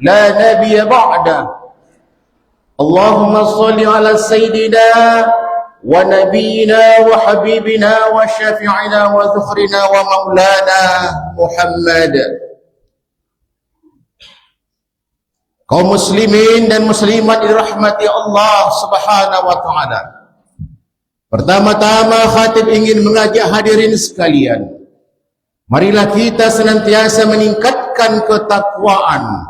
لا نبي بعده. اللهم صل على سيدنا ونبينا وحبيبنا وشافعنا وذخرنا ومولانا محمد. Kaum muslimin dan muslimat dirahmati Allah Subhanahu wa taala. Pertama-tama khatib ingin mengajak hadirin sekalian, marilah kita senantiasa meningkatkan ketakwaan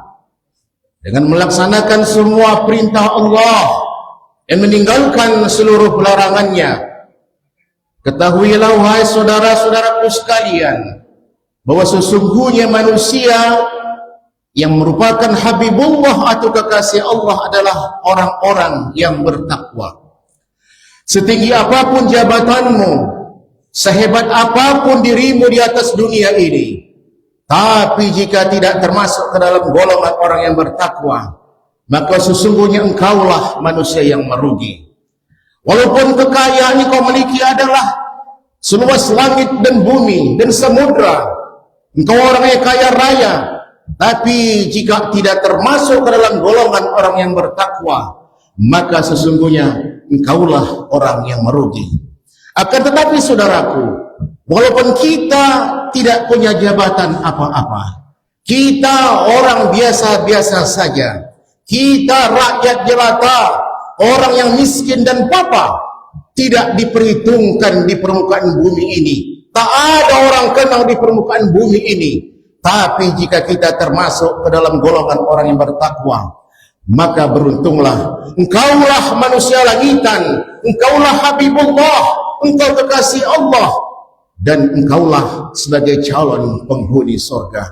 dengan melaksanakan semua perintah Allah dan meninggalkan seluruh larangannya. Ketahuilah wahai saudara-saudaraku sekalian, bahwa sesungguhnya manusia yang merupakan Habibullah atau kekasih Allah adalah orang-orang yang bertakwa. Setinggi apapun jabatanmu, sehebat apapun dirimu di atas dunia ini, tapi jika tidak termasuk ke dalam golongan orang yang bertakwa, maka sesungguhnya engkaulah manusia yang merugi. Walaupun kekayaan yang kau miliki adalah seluas langit dan bumi dan samudra, engkau orang yang kaya raya, tapi jika tidak termasuk ke dalam golongan orang yang bertakwa, maka sesungguhnya engkaulah orang yang merugi. Akan tetapi saudaraku, walaupun kita tidak punya jabatan apa-apa, kita orang biasa-biasa saja, kita rakyat jelata, orang yang miskin dan papa, tidak diperhitungkan di permukaan bumi ini. Tak ada orang kenal di permukaan bumi ini. Tapi jika kita termasuk ke dalam golongan orang yang bertakwa, maka beruntunglah, engkaulah manusia langitan, engkaulah Habibullah, engkau kekasih Allah, dan engkaulah sebagai calon penghuni surga.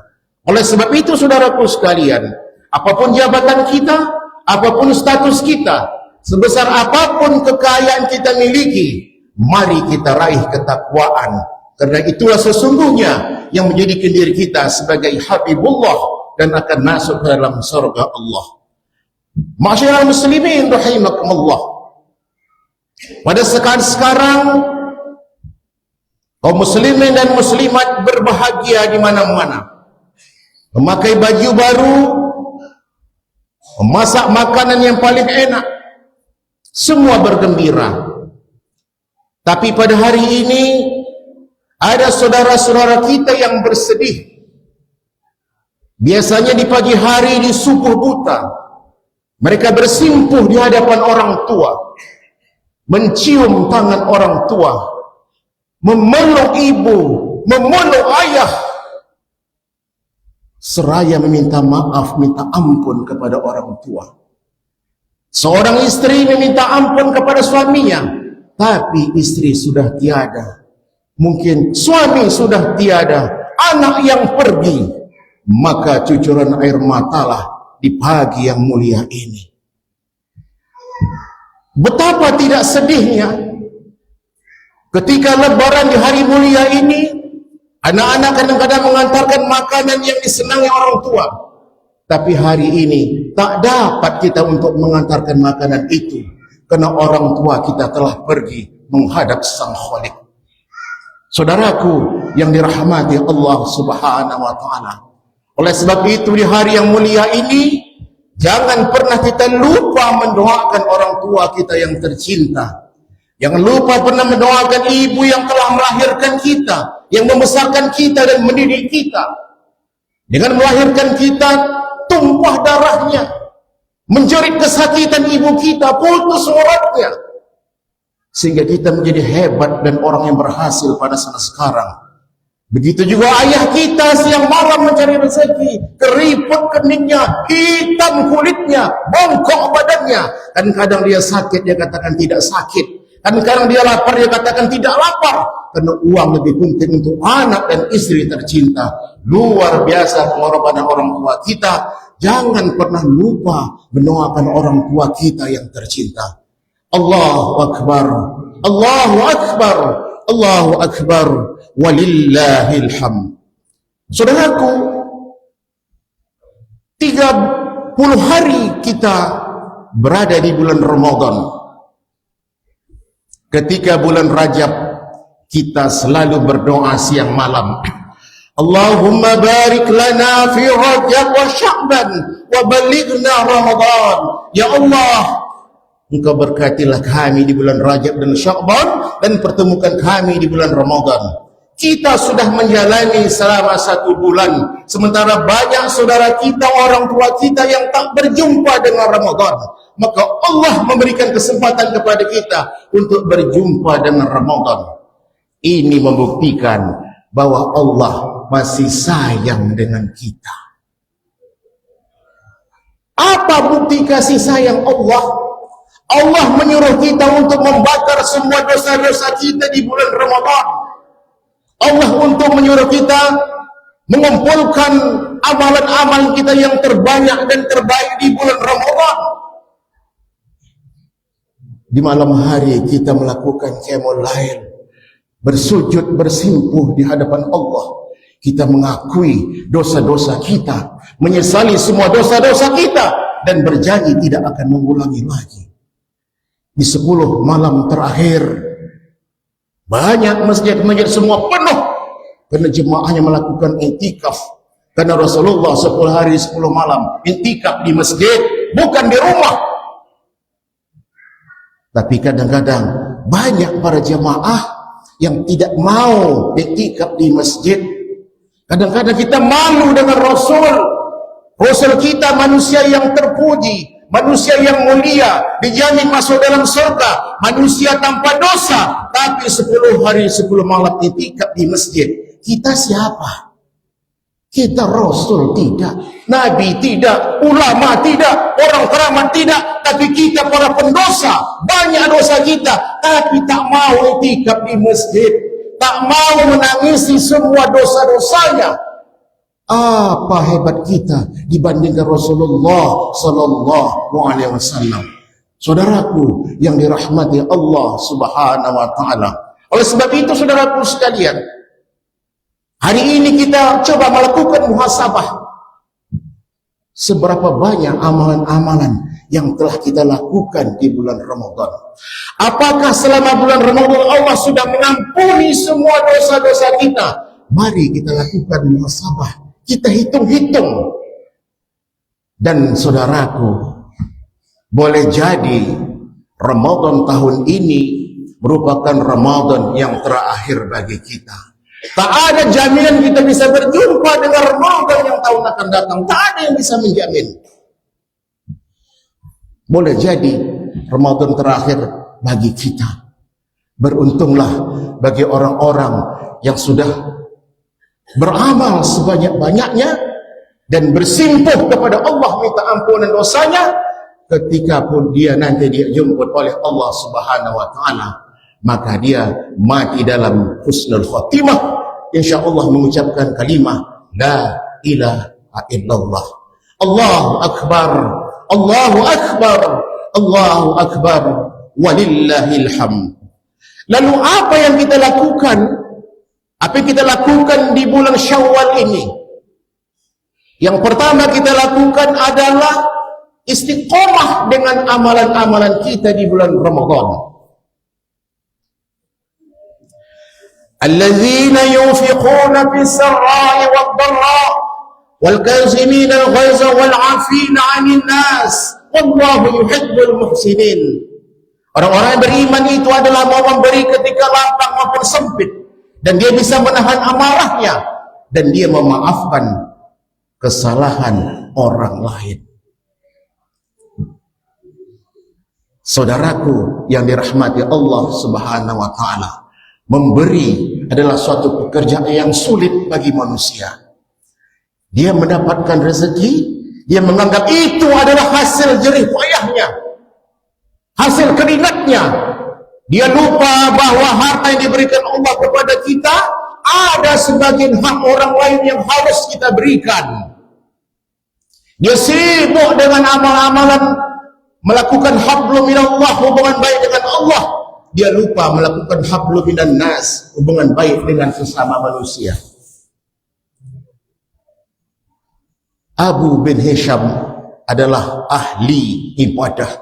Oleh sebab itu saudaraku sekalian, apapun jabatan kita, apapun status kita, sebesar apapun kekayaan kita miliki, mari kita raih ketakwaan, karena itulah sesungguhnya yang menjadikan diri kita sebagai Habibullah dan akan masuk ke dalam surga Allah. Ma'asyiral muslimin rahimakumullah, pada sekarang kaum muslimin dan muslimat berbahagia di mana-mana, memakai baju baru, memasak makanan yang paling enak, semua bergembira. Tapi pada hari ini ada saudara-saudara kita yang bersedih. Biasanya di pagi hari di subuh buta, mereka bersimpuh di hadapan orang tua, mencium tangan orang tua, memeluk ibu, memeluk ayah, seraya meminta maaf, minta ampun kepada orang tua. Seorang istri meminta ampun kepada suaminya, tapi istri sudah tiada. Mungkin suami sudah tiada, anak yang pergi, maka cucuran air matalah di pagi yang mulia ini. Betapa tidak sedihnya ketika lebaran di hari mulia ini, anak-anak kadang-kadang mengantarkan makanan yang disenangi orang tua, tapi hari ini tak dapat kita untuk mengantarkan makanan itu, karena orang tua kita telah pergi menghadap Sang Khalik. Saudaraku yang dirahmati Allah Subhanahu wa taala, oleh sebab itu di hari yang mulia ini, jangan pernah kita lupa mendoakan orang tua kita yang tercinta. Jangan lupa pernah mendoakan ibu yang telah melahirkan kita, yang membesarkan kita dan mendidik kita. Dengan melahirkan kita, tumpah darahnya, menjerit kesakitan ibu kita, putus uratnya, sehingga kita menjadi hebat dan orang yang berhasil pada saat sekarang. Begitu juga ayah kita siang malam mencari rezeki, keriput keningnya, hitam kulitnya, bongkok badannya. Kadang-kadang dia sakit, dia katakan tidak sakit. Kadang-kadang dia lapar, dia katakan tidak lapar. Karena uang lebih penting untuk anak dan istri tercinta. Luar biasa pengorbanan orang tua kita. Jangan pernah lupa mendoakan orang tua kita yang tercinta. Allahu Akbar, Allahu Akbar, Allahu Akbar, walillahil hamd. Saudaraku, 30 hari kita berada di bulan Ramadan. Ketika bulan Rajab, kita selalu berdoa siang malam, Allahumma barik lana fi Rajab wa Sya'ban wa balighna Ramadan. Ya Allah, Engkau berkatilah kami di bulan Rajab dan Sya'ban, dan pertemukan kami di bulan Ramadan. Kita sudah menjalani selama 1 bulan, sementara banyak saudara kita, orang tua kita yang tak berjumpa dengan Ramadan. Maka Allah memberikan kesempatan kepada kita untuk berjumpa dengan Ramadan. Ini membuktikan bahwa Allah masih sayang dengan kita. Apa bukti kasih sayang Allah? Allah menyuruh kita untuk membakar semua dosa-dosa kita di bulan Ramadan. Allah untuk menyuruh kita mengumpulkan amalan-amalan kita yang terbanyak dan terbaik di bulan Ramadan. Di malam hari kita melakukan qiyamul lail, bersujud bersimpuh di hadapan Allah. Kita mengakui dosa-dosa kita, menyesali semua dosa-dosa kita, dan berjanji tidak akan mengulangi lagi. Di 10 malam terakhir, banyak masjid-masjid semua penuh, karena jemaahnya melakukan i'tikaf. Karena Rasulullah 10 hari 10 malam i'tikaf di masjid, bukan di rumah. Tapi kadang-kadang banyak para jemaah yang tidak mau i'tikaf di masjid. Kadang-kadang kita malu dengan Rasul. Rasul kita manusia yang terpuji, manusia yang mulia, dijamin masuk dalam surga, manusia tanpa dosa, tapi 10 hari 10 malam i'tikaf di masjid. Kita siapa? Kita Rasul tidak, Nabi tidak, ulama tidak, orang keramat tidak, tapi kita para pendosa, banyak dosa kita, tapi tak mau i'tikaf di masjid, tak mau menangisi semua dosa-dosanya. Apa hebat kita dibandingkan Rasulullah sallallahu alaihi wasallam? Saudaraku yang dirahmati Allah Subhanahu wa taala. Oleh sebab itu saudaraku sekalian, hari ini kita coba melakukan muhasabah. Seberapa banyak amalan-amalan yang telah kita lakukan di bulan Ramadan? Apakah selama bulan Ramadan Allah sudah mengampuni semua dosa-dosa kita? Mari kita lakukan muhasabah. Kita hitung-hitung. Dan saudaraku, boleh jadi Ramadan tahun ini merupakan Ramadan yang terakhir bagi kita. Tak ada jaminan kita bisa berjumpa dengan Ramadan yang tahun akan datang. Tak ada yang bisa menjamin. Boleh jadi Ramadan terakhir bagi kita. Beruntunglah bagi orang-orang yang sudah beramal sebanyak-banyaknya dan bersimpuh kepada Allah minta ampunan dosanya. Ketika pun dia nanti dijemput oleh Allah Subhanahu wa taala, maka dia mati dalam husnul khatimah, insyaallah mengucapkan kalimah la ilaha illallah. Allahu akbar, Allahu akbar, Allahu akbar, walillahil hamd. Lalu apa yang kita lakukan? Apa yang kita lakukan di bulan Syawal ini? Yang pertama kita lakukan adalah istiqomah dengan amalan-amalan kita di bulan Ramadan. Alladzina yunfiquna fis sarai wad dharra wal kazimina al ghaiza wal 'afina 'anil nas wallahu yuhibbul muhsinin. Orang-orang yang beriman itu adalah mau memberi ketika lapang maupun sempit, dan dia bisa menahan amarahnya, dan dia memaafkan kesalahan orang lain. Saudaraku yang dirahmati Allah Subhanahu wa taala, memberi adalah suatu pekerjaan yang sulit bagi manusia. Dia mendapatkan rezeki, dia menganggap itu adalah hasil jerih payahnya, hasil keringatnya. Dia lupa bahwa harta yang diberikan Allah kepada kita ada sebagian hak orang lain yang harus kita berikan. Dia sibuk dengan amal-amalan, melakukan hablum minallah, hubungan baik dengan Allah. Dia lupa melakukan hablum minan nas, hubungan baik dengan sesama manusia. Abu bin Hisham adalah ahli ibadah.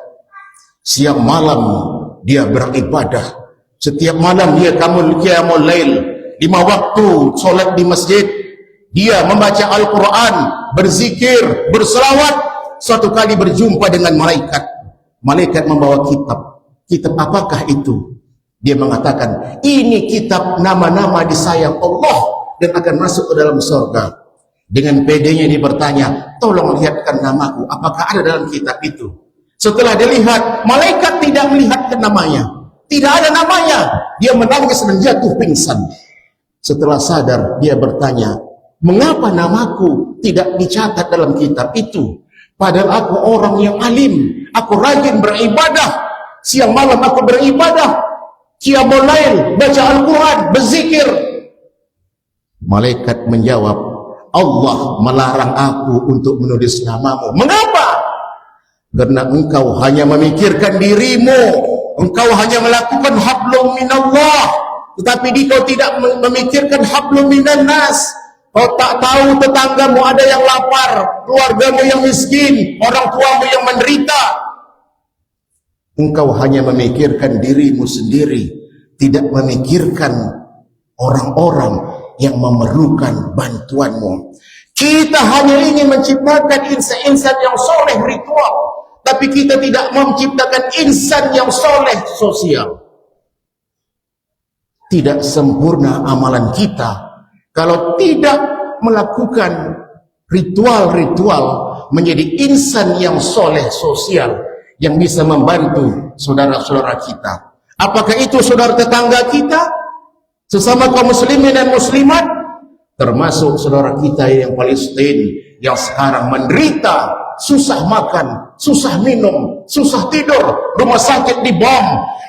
Siang malam dia beribadah. Setiap malam dia qiyamul lail, 5 waktu solat di masjid. dia membaca Al-Quran, berzikir, berselawat, suatu kali berjumpa dengan malaikat. Malaikat membawa kitab. Kitab apakah itu? Dia mengatakan, ini kitab nama-nama disayang Allah dan akan masuk ke dalam surga. Dengan pedenya dia bertanya, tolong lihatkan namaku, apakah ada dalam kitab itu? Setelah dilihat, malaikat tidak melihatkan namanya, tidak ada namanya. Dia menangis dan jatuh pingsan. Setelah sadar, dia bertanya, mengapa namaku tidak dicatat dalam kitab itu? Padahal aku orang yang alim, aku rajin beribadah, siang malam aku beribadah, qiyamul lail, baca Al-Quran, berzikir. Malaikat menjawab, Allah melarang aku untuk menulis namamu. Mengapa? Karena engkau hanya memikirkan dirimu, engkau hanya melakukan hablum minallah, tetapi kau tidak memikirkan hablum minan nas. Kau tak tahu tetanggamu ada yang lapar, keluargamu yang miskin, orang tuamu yang menderita. Engkau hanya memikirkan dirimu sendiri, tidak memikirkan orang-orang yang memerlukan bantuanmu. Kita hanya ingin menciptakan insan-insan yang soleh ritual, tapi kita tidak menciptakan insan yang soleh sosial. Tidak sempurna amalan kita kalau tidak melakukan ritual-ritual menjadi insan yang soleh sosial, yang bisa membantu saudara-saudara kita. Apakah itu saudara tetangga kita, sesama kaum muslimin dan muslimat, termasuk saudara kita yang Palestina yang sekarang menderita, susah makan, susah minum, susah tidur, rumah sakit dibom,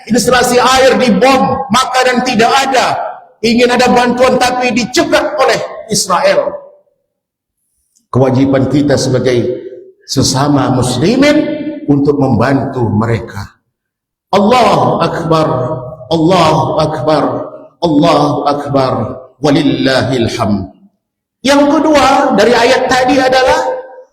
instalasi air dibom, makanan tidak ada, ingin ada bantuan tapi dicegat oleh Israel. Kewajiban kita sebagai sesama muslimin untuk membantu mereka. Allahu Akbar, Allahu Akbar, Allahu Akbar, walillahil hamd. Yang kedua dari ayat tadi adalah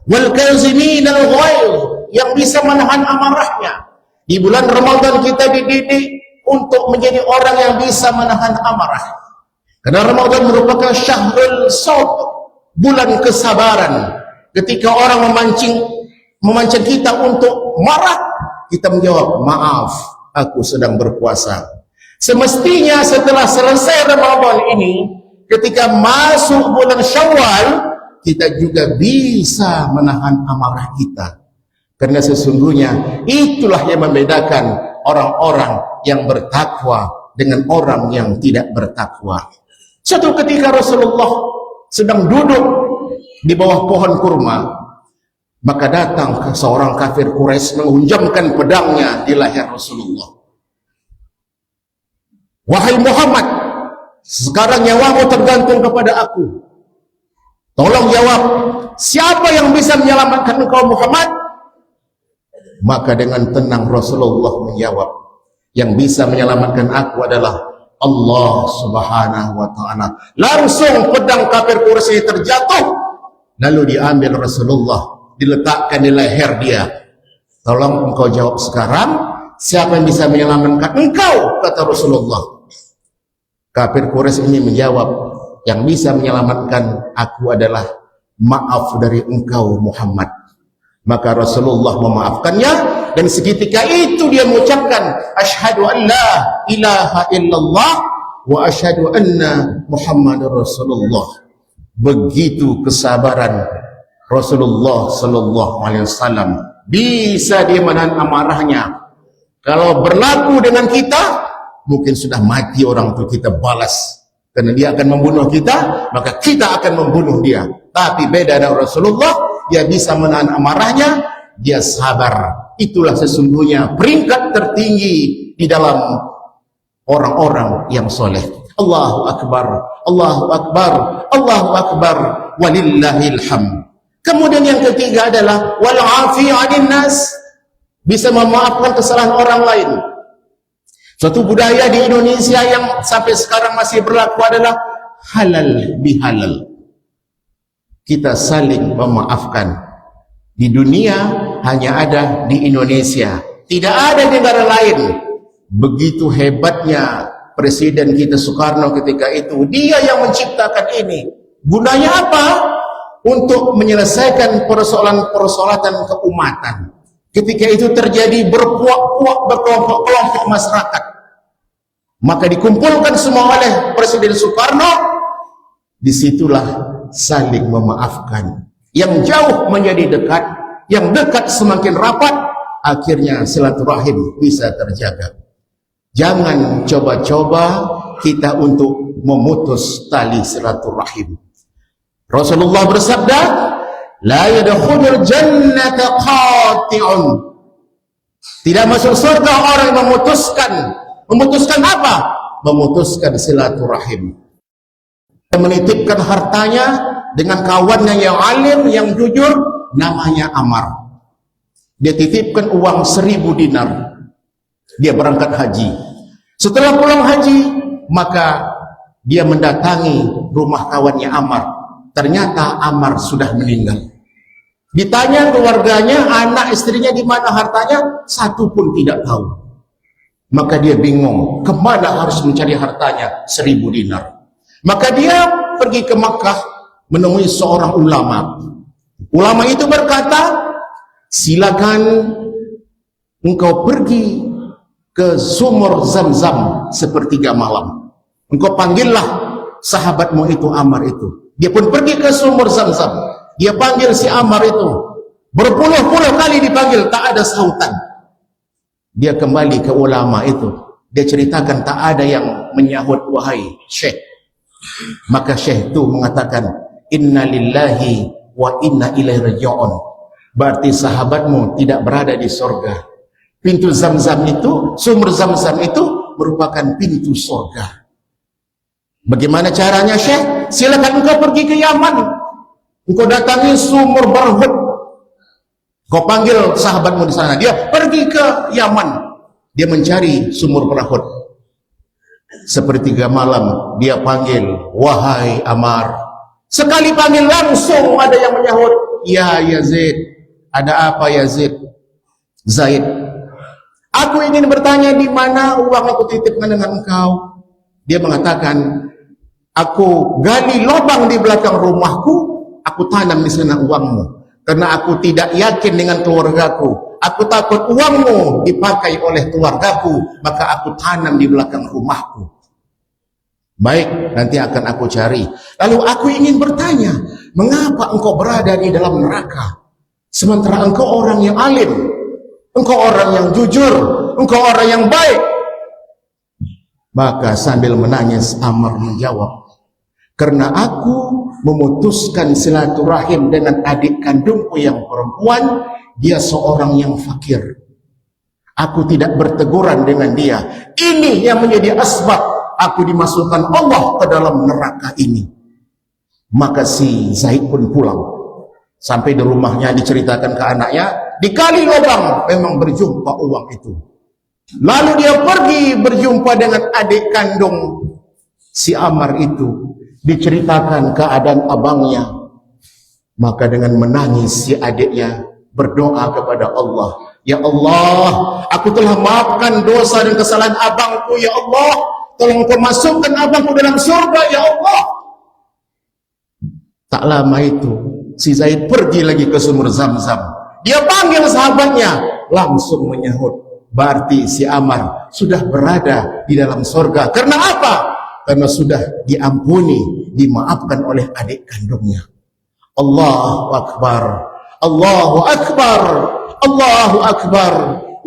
wal kazimin al ghaidh, yang bisa menahan amarahnya. Di bulan Ramadan kita dididik untuk menjadi orang yang bisa menahan amarah. Karena Ramadan merupakan syahrul sabr, bulan kesabaran. Ketika orang memancing kita untuk marah, kita menjawab, maaf, aku sedang berpuasa. Semestinya setelah selesai Ramadan ini, ketika masuk bulan Syawal, kita juga bisa menahan amarah kita. Karena sesungguhnya itulah yang membedakan orang-orang yang bertakwa dengan orang yang tidak bertakwa. Suatu ketika Rasulullah sedang duduk di bawah pohon kurma, maka datang seorang kafir Quraisy menghunjamkan pedangnya di leher Rasulullah. Wahai Muhammad, sekarang nyawamu tergantung kepada aku. Tolong jawab, siapa yang bisa menyelamatkan engkau Muhammad? Maka dengan tenang Rasulullah menjawab, yang bisa menyelamatkan aku adalah Allah Subhanahu wa ta'ala. Langsung pedang kafir Quraisy terjatuh, lalu diambil Rasulullah, diletakkan di leher dia. Tolong engkau jawab sekarang, siapa yang bisa menyelamatkan engkau? Kata Rasulullah. Kafir Quraisy ini menjawab, yang bisa menyelamatkan aku adalah maaf dari engkau Muhammad. Maka Rasulullah memaafkannya, dan seketika itu dia mengucapkan asyhadu an la ilaha illallah wa asyhadu anna Muhammadar Rasulullah. Begitu kesabaran Rasulullah sallallahu alaihi wasallam, bisa dia menahan amarahnya. Kalau berlaku dengan kita, mungkin sudah mati orang itu, kita balas karena dia akan membunuh kita, maka kita akan membunuh dia. Tapi beda dengan Rasulullah, dia bisa menahan amarahnya, dia sabar. Itulah sesungguhnya peringkat tertinggi di dalam orang-orang yang soleh. Allahu Akbar, Allahu Akbar, Allahu Akbar, walillahil hamd. Kemudian yang ketiga adalah wal afi 'anil nas, bisa memaafkan kesalahan orang lain. Suatu budaya di Indonesia yang sampai sekarang masih berlaku adalah halal bihalal. Kita saling memaafkan. Di dunia hanya ada di Indonesia, tidak ada di negara lain. Begitu hebatnya Presiden kita Soekarno ketika itu, dia yang menciptakan ini. Gunanya apa? Untuk menyelesaikan persoalan-persoalan keumatan. Ketika itu terjadi berpuak-puak, berkelompok-kelompok masyarakat, maka dikumpulkan semua oleh Presiden Soekarno. Disitulah saling memaafkan. Yang jauh menjadi dekat, yang dekat semakin rapat, akhirnya silaturahim bisa terjaga. Jangan coba-coba kita untuk memutus tali silaturahim. Rasulullah bersabda, la yadkhulul jannata qati'un. Tidak masuk surga orang yang memutuskan apa? Memutuskan silaturahim. Menitipkan hartanya dengan kawannya yang alim, yang jujur, namanya Amar. Dia titipkan uang 1000 dinar. Dia berangkat haji. Setelah pulang haji, maka dia mendatangi rumah kawannya Amar. Ternyata Amar sudah meninggal. Ditanya keluarganya, anak istrinya di mana hartanya, satu pun tidak tahu. Maka dia bingung, kemana harus mencari hartanya 1000 dinar. Maka dia pergi ke Makkah menemui seorang ulama. Ulama itu berkata, silakan engkau pergi ke sumur Zam-Zam sepertiga malam. Engkau panggillah sahabatmu itu, Amar itu. Dia pun pergi ke sumur Zam-Zam. Dia panggil si Amar itu. Berpuluh-puluh kali dipanggil, tak ada sahutan. Dia kembali ke ulama itu. Dia ceritakan tak ada yang menyahut, wahai Syekh. Maka Syekh itu mengatakan, inna lillahi wa inna ilaihi raji'un. Berarti sahabatmu tidak berada di surga. Pintu Zam-Zam itu, sumur Zam-Zam itu merupakan pintu surga. Bagaimana caranya, Syekh? Silakan engkau pergi ke Yaman. Engkau datangi sumur Barhud. Kau panggil sahabatmu di sana. Dia pergi ke Yaman. Dia mencari sumur Barhud. Sepertiga malam dia panggil, wahai Amar. Sekali panggil langsung ada yang menyahut, ya Yazid. Ada apa Yazid? Zaid, aku ingin bertanya di mana uang aku titipkan dengan engkau. Dia mengatakan, aku gali lubang di belakang rumahku, aku tanam di sana uangmu. Karena aku tidak yakin dengan keluargaku. Aku takut uangmu dipakai oleh keluargaku, maka aku tanam di belakang rumahku. Baik, nanti akan aku cari. Lalu aku ingin bertanya, mengapa engkau berada di dalam neraka? Sementara engkau orang yang alim, engkau orang yang jujur, engkau orang yang baik. Maka sambil menangis Amr menjawab, karena aku memutuskan silaturahim dengan adik kandungku yang perempuan, dia seorang yang fakir. Aku tidak berteguran dengan dia. Ini yang menjadi asbab aku dimasukkan Allah ke dalam neraka ini. Maka si Zaid pun pulang. Sampai di rumahnya diceritakan ke anaknya, dikali lubang memang berjumpa uang itu. Lalu dia pergi berjumpa dengan adik kandung si Amr itu. Diceritakan keadaan abangnya. Maka dengan menangis si adiknya berdoa kepada Allah, ya Allah, aku telah maafkan dosa dan kesalahan abangku, ya Allah, tolong kau masukkan abangku dalam surga, ya Allah. Tak lama itu si Zaid pergi lagi ke sumur Zam-Zam. Dia panggil sahabatnya, langsung menyahut, berarti si Amr sudah berada di dalam surga. Karena apa? Karena sudah diampuni, dimaafkan oleh adik kandungnya. Allahu Akbar, Allahu Akbar, Allahu Akbar,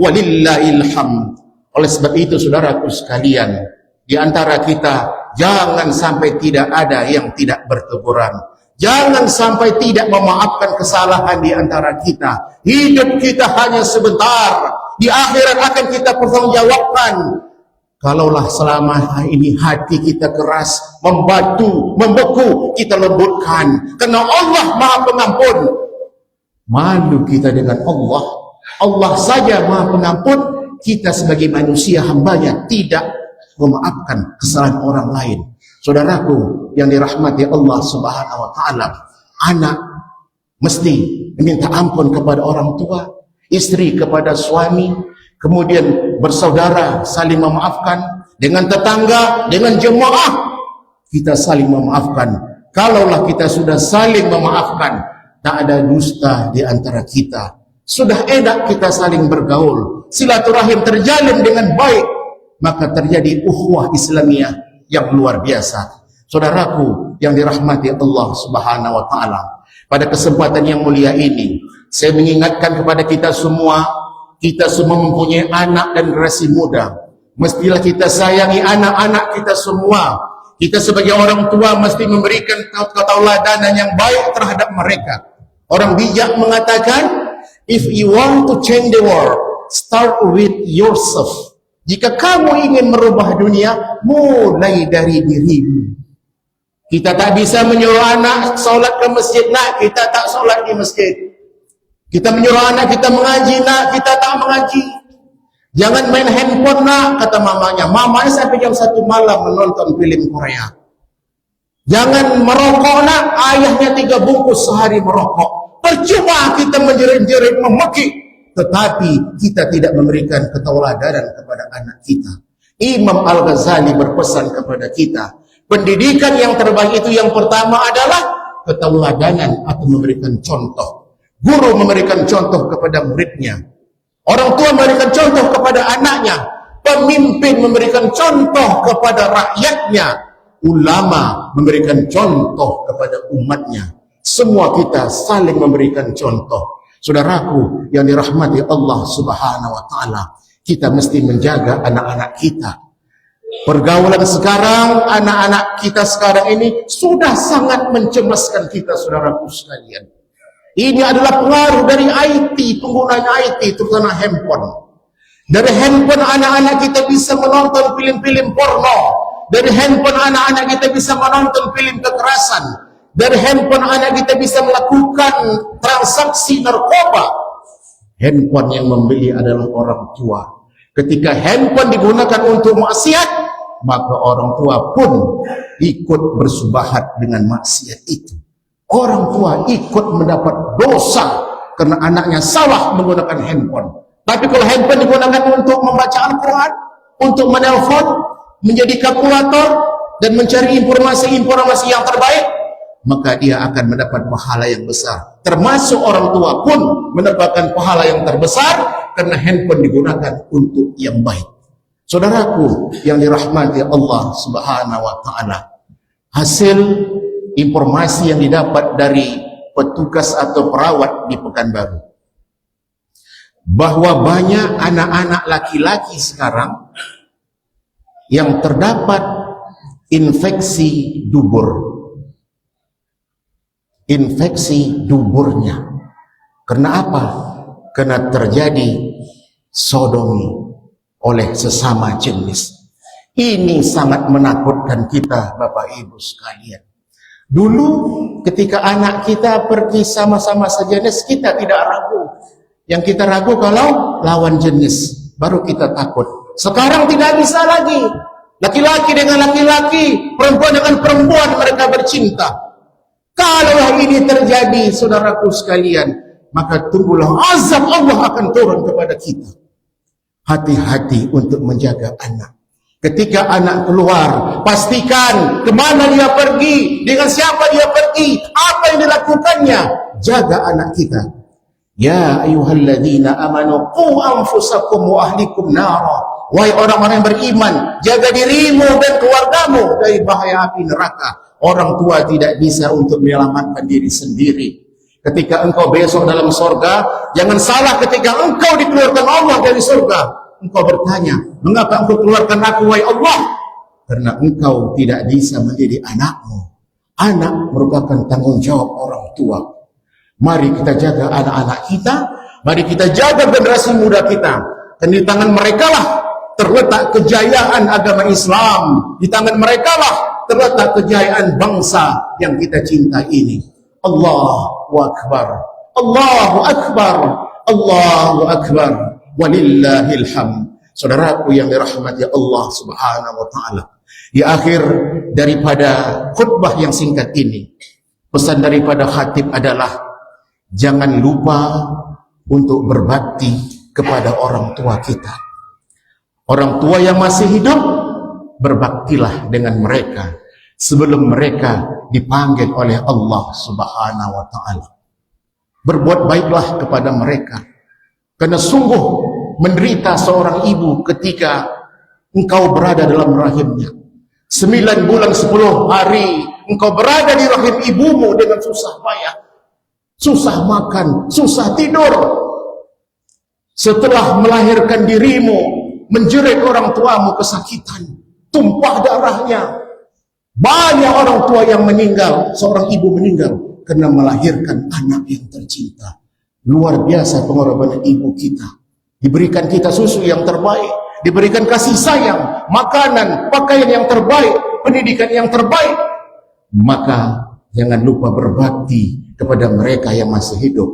walillahil hamd. Oleh sebab itu saudaraku sekalian, di antara kita jangan sampai tidak ada yang tidak berteguran. Jangan sampai tidak memaafkan kesalahan di antara kita. Hidup kita hanya sebentar. Di akhirat akan kita pertanggungjawabkan. Kalaulah selama ini hati kita keras, membatu, membeku, kita lembutkan. Karena Allah Maha Pengampun. Malu kita dengan Allah. Allah saja Maha Pengampun. Kita sebagai manusia hambanya tidak memaafkan kesalahan orang lain. Saudaraku yang dirahmati Allah Subhanahu wa taala, anak mesti meminta ampun kepada orang tua, istri kepada suami, kemudian bersaudara saling memaafkan, dengan tetangga, dengan jemaah kita saling memaafkan. Kalaulah kita sudah saling memaafkan, tak ada dusta di antara kita, sudah enak kita saling bergaul, silaturahim terjalin dengan baik, maka terjadi ukhuwah Islamiyah yang luar biasa. Saudaraku yang dirahmati Allah Subhanahu wa taala, pada kesempatan yang mulia ini saya mengingatkan kepada kita semua mempunyai anak dan generasi muda. Mestilah kita sayangi anak-anak kita semua. Kita sebagai orang tua mesti memberikan ketauladanan yang baik terhadap mereka. Orang bijak mengatakan, if you want to change the world, start with yourself. Jika kamu ingin merubah dunia, mulai dari dirimu. Kita tak bisa menyuruh anak solat ke masjid, nak, kita tak solat di masjid. Kita menyuruh anak kita mengaji, nak, kita tak mengaji. Jangan main handphone, nak, kata mamanya. Mamanya sampai jam 1 malam menonton film Korea. Jangan merokok, nak, ayahnya 3 bungkus sehari merokok. Percuma kita menjerit-jerit, memaki, tetapi kita tidak memberikan ketauladanan kepada anak kita. Imam Al-Ghazali berpesan kepada kita, pendidikan yang terbaik itu yang pertama adalah ketauladanan atau memberikan contoh. Guru memberikan contoh kepada muridnya, orang tua memberikan contoh kepada anaknya, pemimpin memberikan contoh kepada rakyatnya, ulama memberikan contoh kepada umatnya. Semua kita saling memberikan contoh. Saudaraku yang dirahmati Allah Subhanahu wa taala, kita mesti menjaga anak-anak kita. Pergaulan sekarang, anak-anak kita sekarang ini sudah sangat mencemaskan kita, saudaraku sekalian. Ini adalah pengaruh dari IT, penggunaan IT, terutama handphone. Dari handphone anak-anak kita bisa menonton film-film porno. Dari handphone anak-anak kita bisa menonton film kekerasan. Dari handphone anak kita bisa melakukan transaksi narkoba. Handphone yang membeli adalah orang tua. Ketika handphone digunakan untuk maksiat, maka orang tua pun ikut bersubahat dengan maksiat itu. Orang tua ikut mendapat dosa karena anaknya salah menggunakan handphone. Tapi kalau handphone digunakan untuk membaca Al-Quran, untuk menelpon, menjadi kalkulator, dan mencari informasi-informasi yang terbaik, maka dia akan mendapat pahala yang besar. Termasuk orang tua pun mendapatkan pahala yang terbesar karena handphone digunakan untuk yang baik. Saudaraku yang dirahmati Allah Subhanahu wa taala, hasil informasi yang didapat dari petugas atau perawat di Pekanbaru, bahwa banyak anak-anak laki-laki sekarang yang terdapat infeksi dubur. Infeksi duburnya. Karena apa? Karena terjadi sodomi oleh sesama jenis. Ini sangat menakutkan kita, Bapak Ibu sekalian. Dulu ketika anak kita pergi sama-sama sejenis, kita tidak ragu. Yang kita ragu kalau lawan jenis, baru kita takut. Sekarang tidak bisa lagi. Laki-laki dengan laki-laki, perempuan dengan perempuan, mereka bercinta. Kalau ini terjadi, saudaraku sekalian, maka tunggulah azab Allah akan turun kepada kita. Hati-hati untuk menjaga anak. Ketika anak keluar, pastikan kemana dia pergi, dengan siapa dia pergi, apa yang dilakukannya. Jaga anak kita. Ya ayyuhalladzina amanu qu anfusakum wa ahlikum nara. Wahai orang-orang yang beriman, jaga dirimu dan keluargamu dari bahaya api neraka. Orang tua tidak bisa untuk menyelamatkan diri sendiri. Ketika engkau besok dalam surga, jangan salah ketika engkau dikeluarkan Allah dari surga, engkau bertanya, mengapa engkau keluarkan aku, wahai Allah? Karena engkau tidak bisa menjadi anakmu. Anak merupakan tanggung jawab orang tua. Mari kita jaga anak-anak kita, mari kita jaga generasi muda kita. Dan di tangan mereka lah terletak kejayaan agama Islam. Di tangan mereka lah terletak kejayaan bangsa yang kita cinta ini. Allahu Akbar, Allahu Akbar, Allahu Akbar, walillahil hamd. Saudaraku yang dirahmati Allah Subhanahu wa taala, di akhir daripada khutbah yang singkat ini, pesan daripada khatib adalah jangan lupa untuk berbakti kepada orang tua kita. Orang tua yang masih hidup, berbaktilah dengan mereka. sebelum mereka dipanggil oleh Allah Subhanahu wa Ta'ala. Berbuat baiklah kepada mereka, karena sungguh menderita seorang ibu ketika engkau berada dalam rahimnya. 9 bulan 10 hari engkau berada di rahim ibumu dengan susah payah, susah makan, susah tidur. Setelah melahirkan dirimu, menjerit orang tuamu kesakitan, tumpah darahnya. Banyak orang tua yang meninggal, seorang ibu meninggal karena melahirkan anak yang tercinta. Luar biasa pengorbanan ibu kita. Diberikan kita susu yang terbaik, diberikan kasih sayang, makanan, pakaian yang terbaik, pendidikan yang terbaik. Maka jangan lupa berbakti kepada mereka yang masih hidup.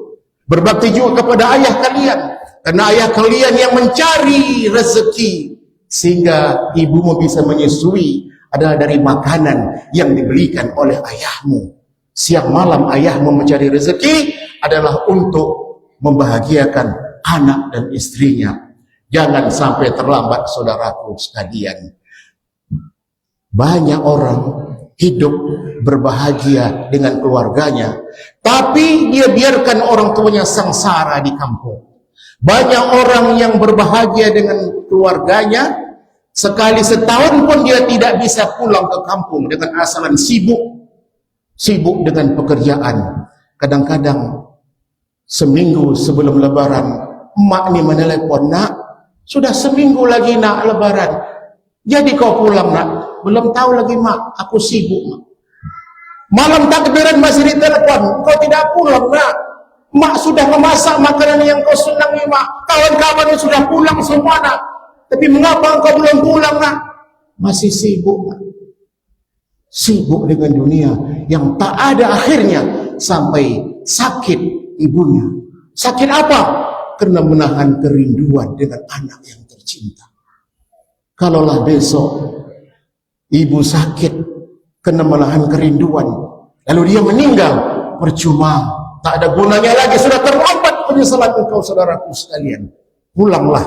Berbakti juga kepada ayah kalian, karena ayah kalian yang mencari rezeki sehingga ibumu bisa menyusui adalah dari makanan yang dibelikan oleh ayahmu. Siang malam ayahmu mencari rezeki adalah untuk membahagiakan anak dan istrinya. Jangan sampai terlambat, saudaraku sekalian. Banyak orang hidup berbahagia dengan keluarganya, tapi dia biarkan orang tuanya sengsara di kampung. Banyak orang yang berbahagia dengan keluarganya, sekali setahun pun dia tidak bisa pulang ke kampung dengan alasan sibuk dengan pekerjaan. Kadang-kadang seminggu sebelum lebaran, emak ni menelepon, nak, sudah seminggu lagi nak lebaran, jadi kau pulang nak? Belum tahu lagi mak, aku sibuk mak. Malam takbiran masih ditelepon, kau tidak pulang nak? Mak sudah memasak makanan yang kau senangi mak, kawan-kawan sudah pulang semua nak, tapi mengapa engkau belum pulang nak? Masih sibuk nak. Sibuk dengan dunia yang tak ada akhirnya, sampai sakit ibunya. Sakit apa? Karena menahan kerinduan dengan anak yang tercinta. Kalaulah besok ibu sakit karena menahan kerinduan, lalu dia meninggal, percuma, tak ada gunanya lagi, sudah terlambat penyesalan engkau, saudaraku sekalian. Pulanglah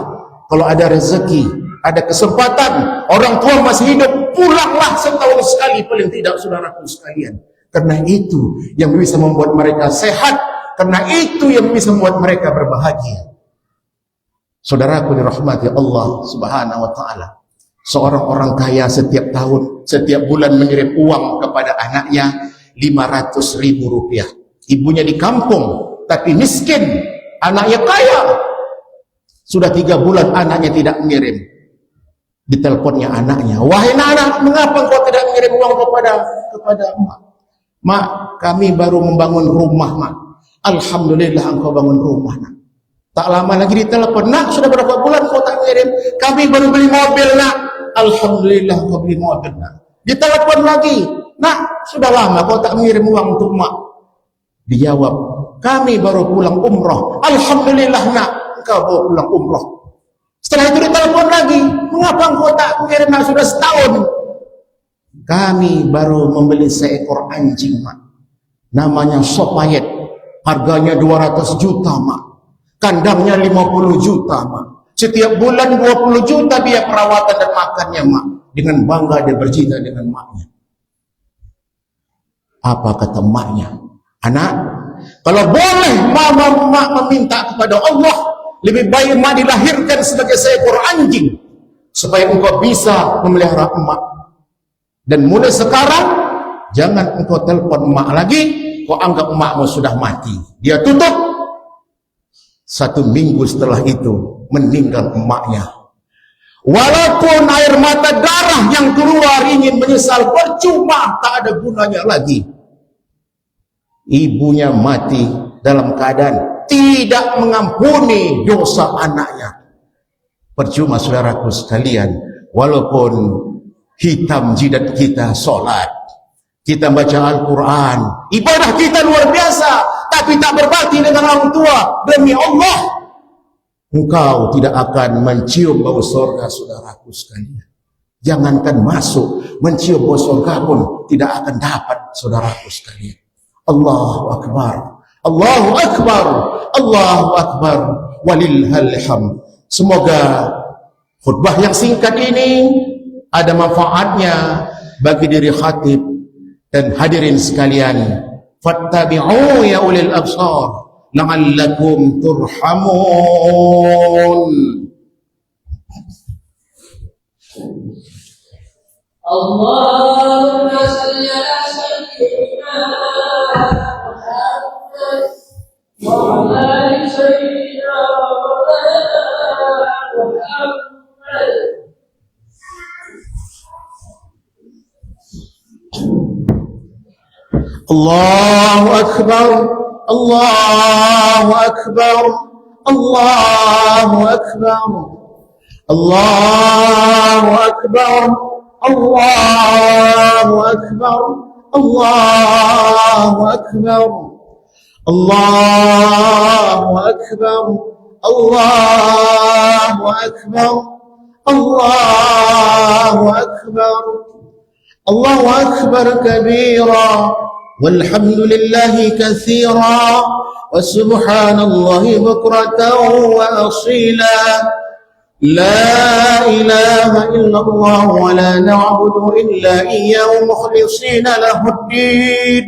kalau ada rezeki, ada kesempatan, orang tua masih hidup, pulanglah setahun sekali paling tidak, saudaraku sekalian. Karena itu yang bisa membuat mereka sehat, karena itu yang bisa membuat mereka berbahagia. Saudaraku dirahmati Allah Subhanahu wa Ta'ala, seorang orang kaya setiap tahun, setiap bulan mengirim uang kepada anaknya 500.000 rupiah. Ibunya di kampung tapi miskin, anaknya kaya. Sudah 3 bulan anaknya tidak mengirim. Diteleponnya anaknya, wahai anak, mengapa engkau tidak mengirim uang kepada emak? Mak, kami baru membangun rumah mak. Alhamdulillah engkau bangun rumah nak. Tak lama lagi ditelepon, nak, sudah berapa bulan kau tak mengirim? Kami baru beli mobil nak. Alhamdulillah kau beli mobil nak. Ditelepon lagi, nak, sudah lama kau tak mengirim uang untuk mak. Dijawab, kami baru pulang umroh. Alhamdulillah nak, engkau baru pulang umroh. Setelah itu ditelepon lagi, mengapa engkau tak mengirim nak, sudah setahun? Kami baru membeli seekor anjing mak, namanya Sopayet, harganya 200 juta mak, kandangnya 50 juta mak, setiap bulan 20 juta biaya perawatan dan makannya mak. Dengan bangga dia bercerita dengan maknya. Apa kata maknya? Anak, kalau boleh mak meminta kepada Allah, lebih baik mak dilahirkan sebagai seekor anjing supaya engkau bisa memelihara emak. Dan mulai sekarang jangan engkau telepon emak lagi, kau anggap emakmu sudah mati. Dia tutup. 1 minggu setelah itu meninggal emaknya. Walaupun air mata darah yang keluar ingin menyesal, percuma, tak ada gunanya lagi. Ibunya mati dalam keadaan tidak mengampuni dosa anaknya. Percuma, saudaraku sekalian, walaupun hitam jidat kita sholat, kita baca Al-Quran, ibadah kita luar biasa, tapi tak berbakti dengan orang tua, demi Allah, engkau tidak akan mencium bau surga, saudaraku sekalian. Jangankan masuk, mencium bau surga pun tidak akan dapat, saudaraku sekalian. Allahu Akbar, Allahu Akbar, Allahu Akbar, walillahil hamd. Semoga khutbah yang singkat ini ada manfaatnya bagi diri khatib dan hadirin sekalian, fattabi'u ya ulil absar la'allakum turhamun. Allahumma salli ala sayyidina Muhammad wa ala ali sayyidina Muhammad. Allahu akbar, Allahu akbar, Allahu akbar, Allahu akbar, Allahu akbar, Allahu akbar, Allahu akbar, Allahu akbar, Allahu akbar, Allahu akbar kabira walhamdulillahi katsira wa subhanallahi bukratan wa asila. La ilaha illallah wa la na'budu illa iyyahu mukhlishina lahuddin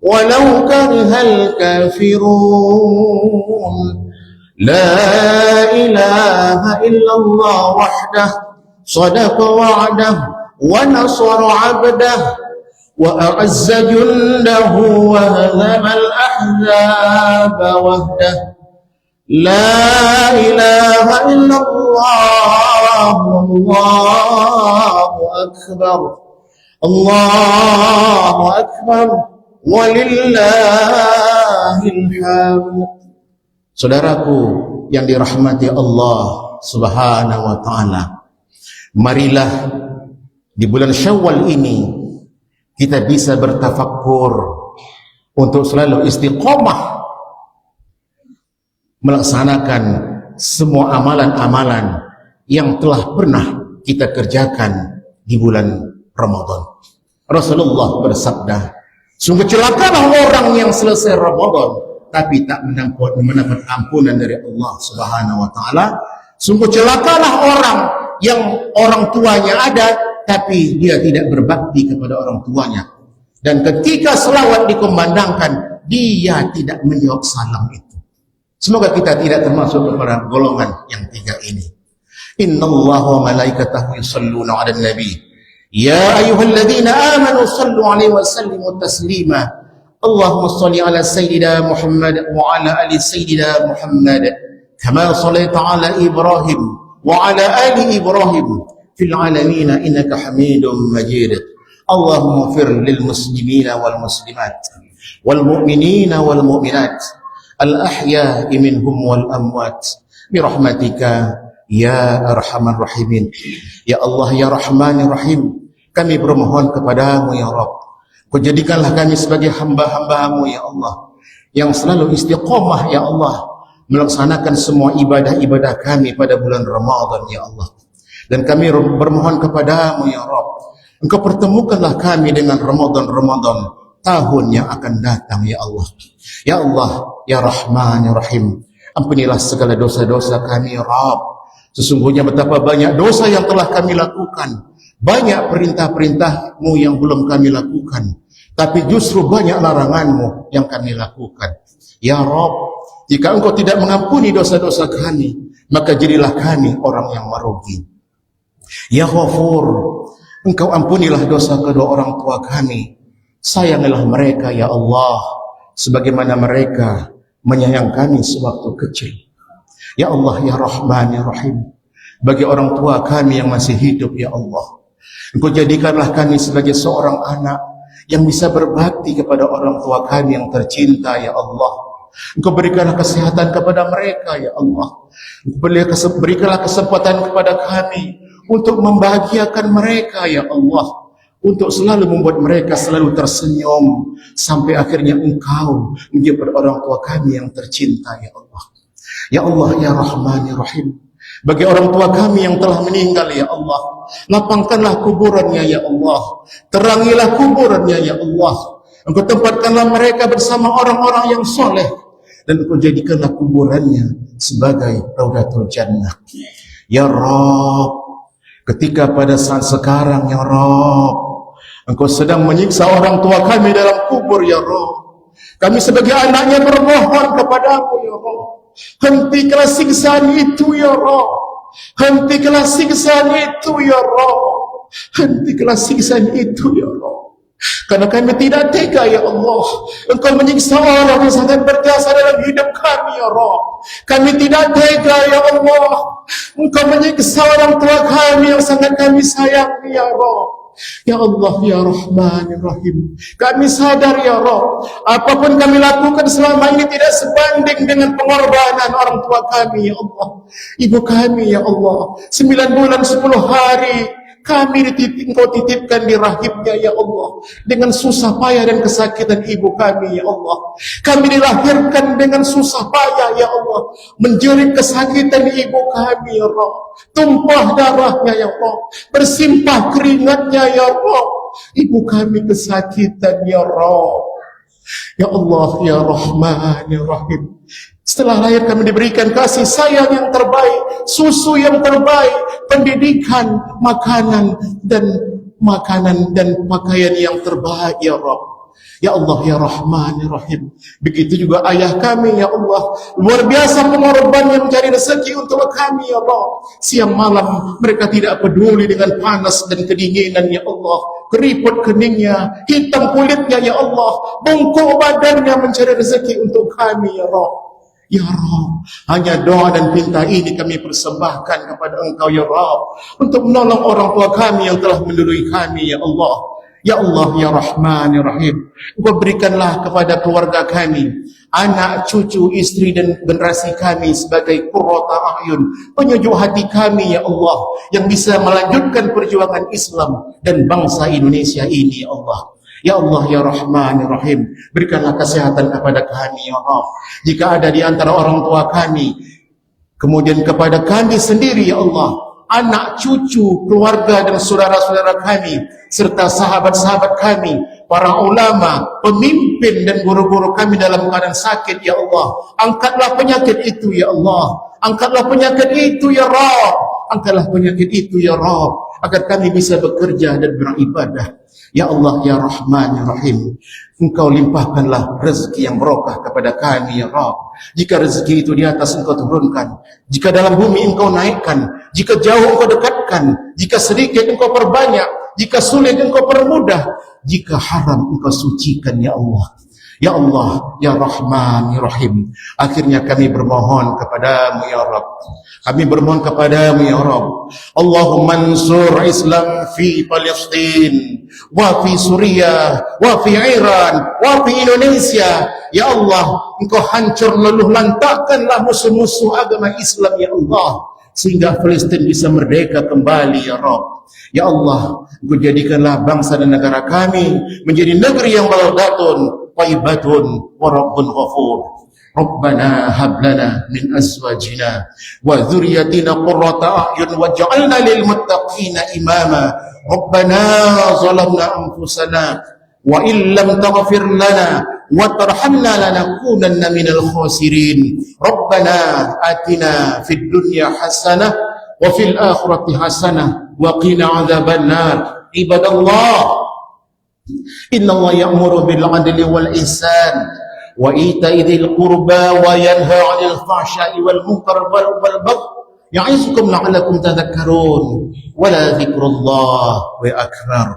walau karihal kafirun. La ilaha illallah wahdah sadaqa wa'dah wa nasara 'abdah wa a'azza jundahu wa hazama al-ahzaba wahdah. La ilaha illallah Allahu akbar, Allahu akbar walillahil hamd. Saudaraku yang dirahmati Allah Subhanahu wa taala, marilah di bulan Syawal ini kita bisa bertafakkur untuk selalu istiqomah melaksanakan semua amalan-amalan yang telah pernah kita kerjakan di bulan Ramadan. Rasulullah bersabda, sungguh celakalah orang yang selesai Ramadan tapi tak mendapat ampunan dari Allah Subhanahu wa taala. Sungguh celakalah orang yang orang tuanya ada tapi dia tidak berbakti kepada orang tuanya, dan ketika selawat dikumandangkan dia tidak menjawab salam itu. Semoga kita tidak termasuk kepada golongan yang tiga ini. Innallaha wa malaikatahu yusholluna 'alan nabi ya ayyuhalladzina amanu shallu 'alaihi wa sallimu taslima. Allahumma shalli 'ala sayyidina Muhammad wa 'ala ali sayyidina Muhammad kama shallaita 'ala Ibrahim wa 'ala ali Ibrahim fil 'alamin innaka Hamidum Majid. Allahumma ighfir lil muslimina wal muslimat wal mu'minina wal mu'minat al-ahya'i minhum wal amwat birahmatika ya arhamar rahimin. Ya Allah ya Rahman ya Rahim, kami bermohon kepadamu ya Rabb, Kau jadikanlah kami sebagai hamba-hambamu ya Allah yang selalu istiqomah ya Allah melaksanakan semua ibadah-ibadah kami pada bulan Ramadan ya Allah. Dan kami bermohon kepadamu ya Rabb, Engkau pertemukanlah kami dengan Ramadan-Ramadan tahun yang akan datang ya Allah. Ya Allah, ya Rahman, ya Rahim, ampunilah segala dosa-dosa kami ya Rabb. Sesungguhnya betapa banyak dosa yang telah kami lakukan, banyak perintah-perintah-Mu yang belum kami lakukan, tapi justru banyak larangan-Mu yang kami lakukan. Ya Rabb, jika Engkau tidak mengampuni dosa-dosa kami, maka jadilah kami orang yang merugi. Ya Ghafur, Engkau ampunilah dosa kedua orang tua kami. Sayangilah mereka ya Allah, sebagaimana mereka menyayang kami sewaktu kecil. Ya Allah, ya Rahman, ya Rahim, bagi orang tua kami yang masih hidup ya Allah, Engkau jadikanlah kami sebagai seorang anak yang bisa berbakti kepada orang tua kami yang tercinta ya Allah. Engkau berikanlah kesehatan kepada mereka ya Allah. Engkau berikanlah kesempatan kepada kami untuk membahagiakan mereka ya Allah, untuk selalu membuat mereka selalu tersenyum sampai akhirnya Engkau menjadi orang tua kami yang tercinta ya Allah. Ya Allah, ya Rahman, ya Rahim, bagi orang tua kami yang telah meninggal ya Allah, lapangkanlah kuburannya ya Allah, terangilah kuburannya ya Allah. Engkau tempatkanlah mereka bersama orang-orang yang soleh, dan Engkau jadikanlah kuburannya sebagai Raudatul Jannah. Ya Rabb, ketika pada saat sekarang ya Rabb, Engkau sedang menyiksa orang tua kami dalam kubur ya Rabb. Kami sebagai anaknya bermohon kepadamu ya Rabb, hentikanlah siksaan itu ya Rabb. Hentikanlah siksaan itu ya Rabb. Hentikanlah siksaan itu ya Rabb. Karena kami tidak tega ya Allah, Engkau menyiksa orang yang sangat berjasa dalam hidup kami ya Rabb. Kami tidak tega ya Allah, Engkau menyiksa orang tua kami yang sangat kami sayangi ya Rabb. Ya Allah ya Rahman ya Rahim, kami sadar ya Rabb, apapun kami lakukan selama ini tidak sebanding dengan pengorbanan orang tua kami ya Allah. Ibu kami ya Allah, 9 bulan 10 hari kami Engkau titipkan di rahimnya ya Allah, dengan susah payah dan kesakitan ibu kami ya Allah. Kami dilahirkan dengan susah payah ya Allah, menjerit kesakitan ibu kami ya Allah, tumpah darahnya ya Allah, bersimpah keringatnya ya Allah. Ibu kami kesakitan ya Allah. Ya Allah ya Rahman ya Rahim, setelah lahir kami diberikan kasih sayang yang terbaik, susu yang terbaik, pendidikan, makanan dan pakaian yang terbaik ya Rabb. Ya Allah ya Rahman ya Rahim, begitu juga ayah kami ya Allah, luar biasa pengorban yang mencari rezeki untuk kami ya Allah. Siang malam mereka tidak peduli dengan panas dan kedinginan ya Allah, keriput keningnya, hitam kulitnya ya Allah, bungkuk badannya mencari rezeki untuk kami ya Rabb. Ya Rabb, hanya doa dan pinta ini kami persembahkan kepada Engkau ya Rabb, untuk menolong orang tua kami yang telah mendului kami ya Allah. Ya Allah ya Rahman ya Rahim, Engkau berikanlah kepada keluarga kami, anak, cucu, istri dan generasi kami sebagai qurrata a'yun, penyejuk hati kami ya Allah, yang bisa melanjutkan perjuangan Islam dan bangsa Indonesia ini ya Allah. Ya Allah ya Rahman ya Rahim, berikanlah kesehatan kepada kami ya Allah. Jika ada di antara orang tua kami, kemudian kepada kami sendiri ya Allah, anak, cucu, keluarga dan saudara-saudara kami, serta sahabat-sahabat kami, para ulama, pemimpin dan guru-guru kami dalam keadaan sakit ya Allah, angkatlah penyakit itu ya Allah, angkatlah penyakit itu ya Rabb, angkatlah penyakit itu ya Rabb, agar kami bisa bekerja dan beribadah. Ya Allah ya Rahman ya Rahim, Engkau limpahkanlah rezeki yang barokah kepada kami ya Rabb. Jika rezeki itu di atas Engkau turunkan, jika dalam bumi Engkau naikkan, jika jauh Engkau dekatkan, jika sedikit Engkau perbanyak, jika sulit Engkau permudah, jika haram Engkau sucikan ya Allah. Ya Allah ya Rahman ya Rahim, akhirnya kami bermohon kepadamu ya Rabb. Kami bermohon kepadamu ya Rabb, Allahumma ansur Islam fi Palestin, wa fi Suriah, wa fi Iran, wa fi Indonesia. Ya Allah, Engkau hancur luluh lantakkanlah musuh-musuh agama Islam ya Allah, sehingga Palestin bisa merdeka kembali ya Rabb. Ya Allah, Engkau jadikanlah bangsa dan negara kami menjadi negeri yang baldatun thayyibatun wa rabbun ghafur. Rabbana hab lana min azwajina wa dhurriyyatina qurrata a'yun waj'alna lil muttaqina imama. Rabbana zalamna anfusana wa in lam taghfir lana wa tarhamna lanakunanna minal khasirin. Rabbana atina fid dunya hasanah wa fil akhirati hasanah wa qina adzaban nar. Ibadallah, inna Allah ya'muru bil 'adli wal ihsan wa ita'i dzil qurba wa yanha 'anil fahsya'i wal munkar wal baghi ya'izukum la'allakum tadhakkarun wa la dzikrullah wa akbar.